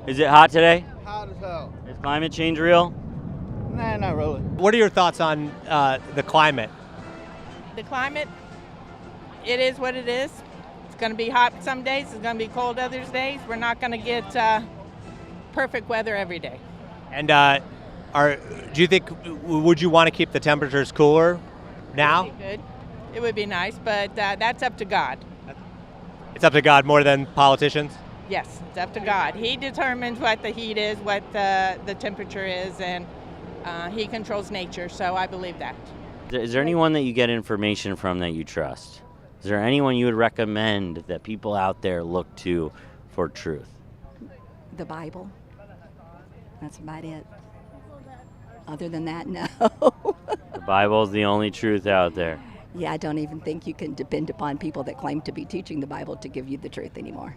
Is it hot today? Hot as hell. Is climate change real? Nah, not really. What are your thoughts on the climate? The climate, it is what it is. It's going to be hot some days. It's going to be cold other days. We're not going to get perfect weather every day. And do you think, would you want to keep the temperatures cooler now? It would be good. It would be nice, but that's up to God. It's up to God more than politicians? Yes, it's up to God. He determines what the heat is, what the temperature is, and he controls nature, so I believe that. Is there anyone that you get information from that you trust? Is there anyone you would recommend that people out there look to for truth? The Bible. That's about it. Other than that, no. The Bible is the only truth out there. Yeah, I don't even think you can depend upon people that claim to be teaching the Bible to give you the truth anymore.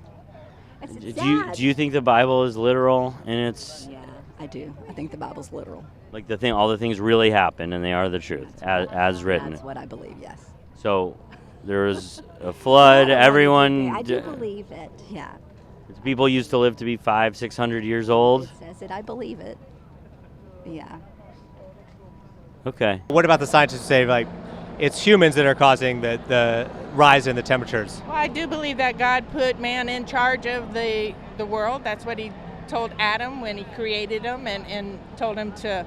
Do you think the Bible is literal in its? Yeah, I do. I think the Bible's literal. Like all the things really happen and they are the truth as written. That's what I believe, yes. So there was a flood, everyone. I do believe it, yeah. People used to live to be 500-600 years old. It says it, I believe it. Yeah. Okay. What about the scientists who say, like, it's humans that are causing the rise in the temperatures? Well, I do believe that God put man in charge of the world. That's what he told Adam when he created him and told him to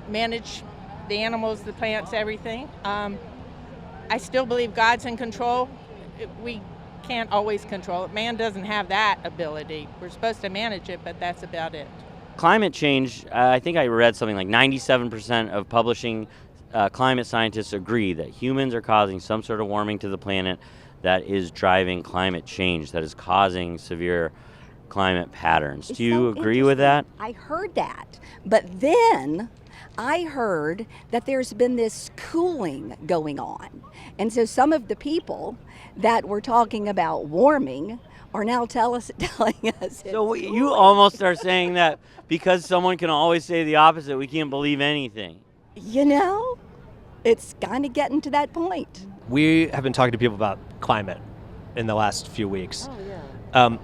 manage the animals, the plants, everything. I still believe God's in control. We can't always control it. Man doesn't have that ability. We're supposed to manage it, but that's about it. Climate change, I think I read something like 97% of publishing climate scientists agree that humans are causing some sort of warming to the planet that is driving climate change, that is causing severe climate patterns. Do you agree with that? I heard that. But then I heard that there's been this cooling going on. And so some of the people that were talking about warming are now telling us. So you almost are saying that because someone can always say the opposite, we can't believe anything. You know, it's kind of getting to that point. We have been talking to people about climate in the last few weeks. Oh, yeah.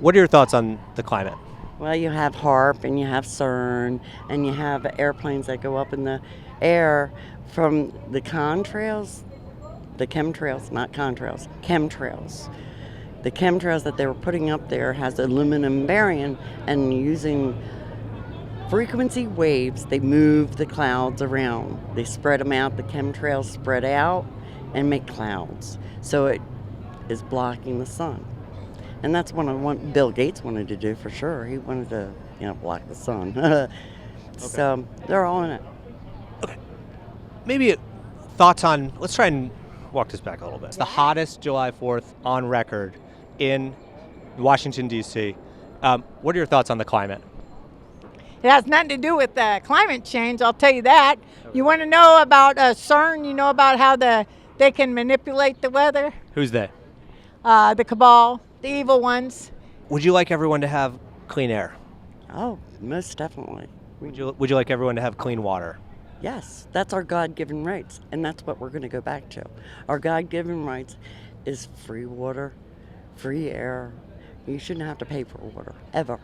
What are your thoughts on the climate? Well, you have HARP and you have CERN and you have airplanes that go up in the air from the contrails, the chemtrails, not contrails, chemtrails. The chemtrails that they were putting up there has aluminum barium, and using frequency waves, they move the clouds around. They spread them out, the chemtrails spread out and make clouds. So it is blocking the sun. And that's what Bill Gates wanted to do for sure. He wanted to, block the sun. Okay. So they're all in it. Okay. Maybe thoughts on, let's try and walk this back a little bit. It's the hottest July 4th on record in Washington, D.C. What are your thoughts on the climate? It has nothing to do with climate change, I'll tell you that. Okay. You want to know about CERN? You know about how they can manipulate the weather? Who's they? The cabal, the evil ones. Would you like everyone to have clean air? Oh, most definitely. Would you like everyone to have clean water? Yes, that's our God-given rights, and that's what we're going to go back to. Our God-given rights is free water, free air. You shouldn't have to pay for water, ever.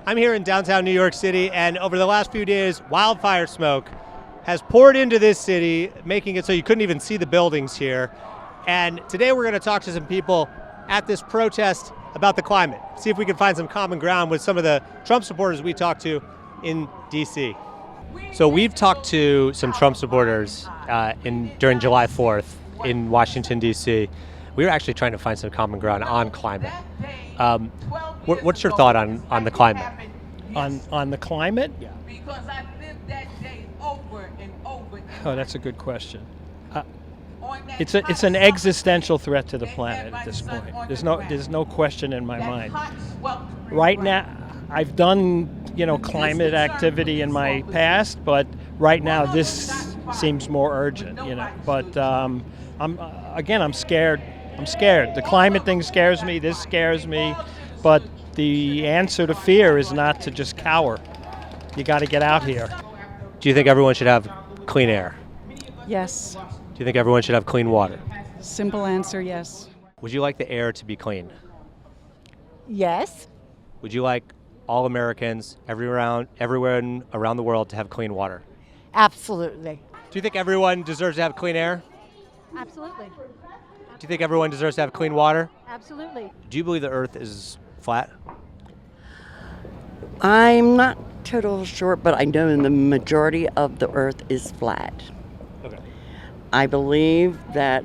I'm here in downtown New York City, and over the last few days, wildfire smoke has poured into this city, making it so you couldn't even see the buildings here. And today we're going to talk to some people at this protest about the climate, see if we can find some common ground with some of the Trump supporters we talked to in D.C. So we've talked to some Trump supporters during July 4th in Washington, D.C. We were actually trying to find some common ground on climate. What's your thought on the climate? On the climate? Yeah. Because I lived that day over and over. Oh, that's a good question. It's an existential threat to the planet at this point. There's no question in my mind. Right now, I've done climate activity in my past, but right now this seems more urgent. But I'm scared. I'm scared. The climate thing scares me. This scares me. But the answer to fear is not to just cower. You got to get out here. Do you think everyone should have clean air? Yes. Do you think everyone should have clean water? Simple answer, yes. Would you like the air to be clean? Yes. Would you like all Americans everywhere around the world to have clean water? Absolutely. Do you think everyone deserves to have clean air? Absolutely. Do you think everyone deserves to have clean water? Absolutely. Do you believe the earth is flat? I'm not totally sure, but I know the majority of the earth is flat. Okay. I believe that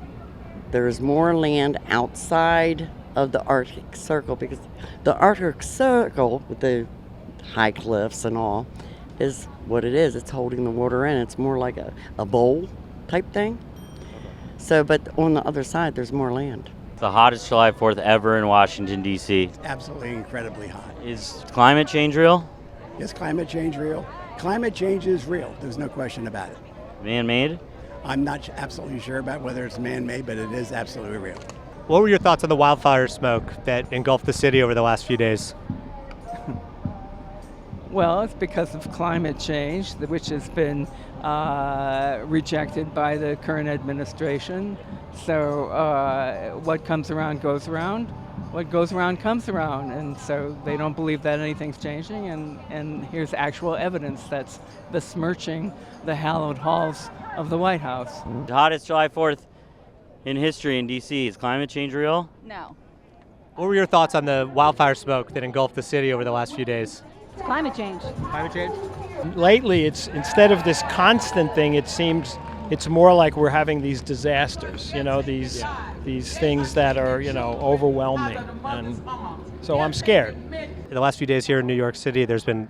there's more land outside of the Arctic Circle, because the Arctic Circle, with the high cliffs and all, is what it is. It's holding the water in. It's more like a bowl type thing. So, but on the other side, there's more land. The hottest July 4th ever in Washington, D.C. Absolutely incredibly hot. Is climate change real? Is climate change real? Climate change is real. There's no question about it. Man-made? I'm not absolutely sure about whether it's man-made, but it is absolutely real. What were your thoughts on the wildfire smoke that engulfed the city over the last few days? Well, it's because of climate change, which has been rejected by the current administration. So what comes around goes around. What goes around comes around. And so they don't believe that anything's changing. And here's actual evidence that's besmirching the hallowed halls of the White House. The hottest July 4th in history in D.C. Is climate change real? No. What were your thoughts on the wildfire smoke that engulfed the city over the last few days? It's climate change. Climate change? Lately, it's instead of this constant thing, it seems it's more like we're having these disasters, these things that are, overwhelming. And so I'm scared. In the last few days here in New York City, there's been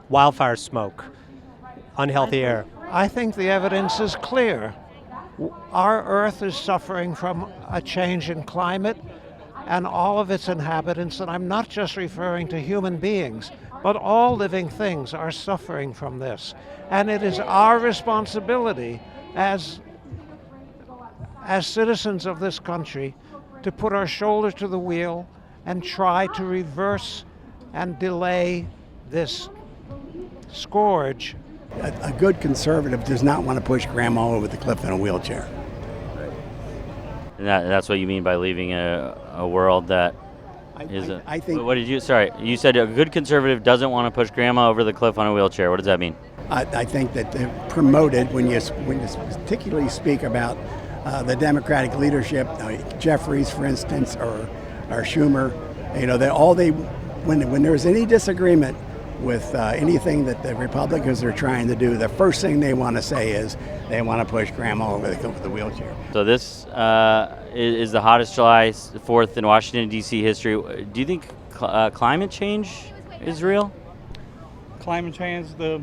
wildfire smoke, unhealthy air. I think the evidence is clear. Our Earth is suffering from a change in climate, and all of its inhabitants, and I'm not just referring to human beings, but all living things are suffering from this. And it is our responsibility as citizens of this country to put our shoulder to the wheel and try to reverse and delay this scourge. A good conservative does not want to push grandma over the cliff in a wheelchair. And that's what you mean by leaving a world that is a... I think... What did you... Sorry, you said a good conservative doesn't want to push grandma over the cliff on a wheelchair. What does that mean? I think that they're promoted when you particularly speak about the Democratic leadership, Jeffries, for instance, or Schumer. When there's any disagreement with anything that the Republicans are trying to do, the first thing they want to say is they want to push grandma over the cliff with the wheelchair. So this is the hottest July 4th in Washington, D.C. history. Do you think climate change is real? Climate change, the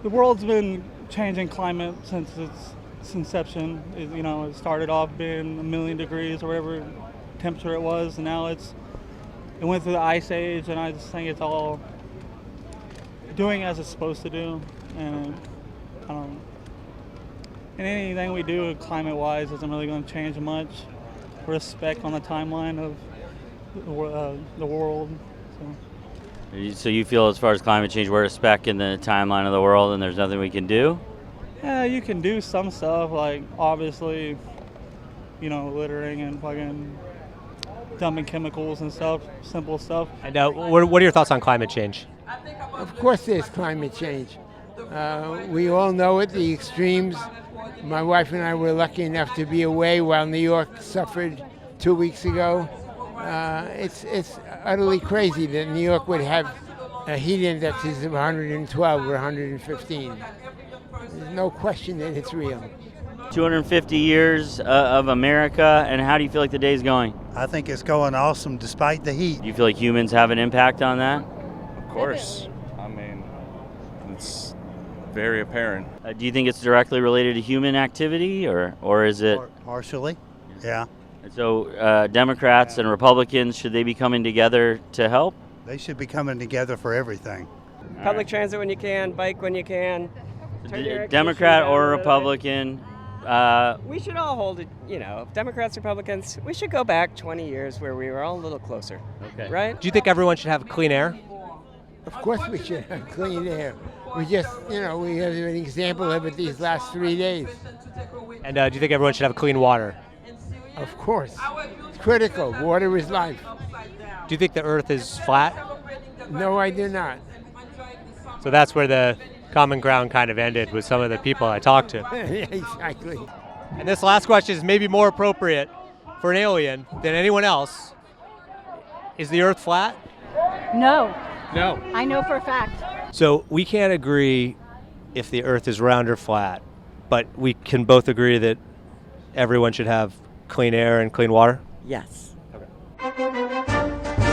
world's been changing climate since its inception. It started off being 1,000,000 degrees or whatever temperature it was, and now it went through the ice age, and I just think it's all doing as it's supposed to do. And and anything we do climate-wise isn't really going to change much. We're a speck on the timeline of the world. So you feel as far as climate change, we're a speck in the timeline of the world and there's nothing we can do? Yeah, you can do some stuff, like obviously, littering and fucking dumping chemicals and stuff, simple stuff. And what are your thoughts on climate change? Of course there's climate change. We all know it, the extremes. My wife and I were lucky enough to be away while New York suffered 2 weeks ago. It's utterly crazy that New York would have a heat index of 112 or 115. There's no question that it's real. 250 years of America, and how do you feel like the day's going? I think it's going awesome despite the heat. Do you feel like humans have an impact on that? Of course. I mean, it's very apparent. Do you think it's directly related to human activity, or is it? Partially, yeah. So Democrats and Republicans, should they be coming together to help? They should be coming together for everything. Public transit when you can, bike when you can. Democrat or Republican? We should all hold it, Democrats, Republicans, we should go back 20 years where we were all a little closer. Okay. Right? Do you think everyone should have clean air? Of course we should have clean air. We just, we have an example of it these last 3 days. And do you think everyone should have clean water? Of course. It's critical. Water is life. Do you think the Earth is flat? No, I do not. So that's where the common ground kind of ended with some of the people I talked to. Yeah, exactly. And this last question is maybe more appropriate for an alien than anyone else. Is the Earth flat? No. No. I know for a fact. So we can't agree if the Earth is round or flat, but we can both agree that everyone should have clean air and clean water? Yes. Okay.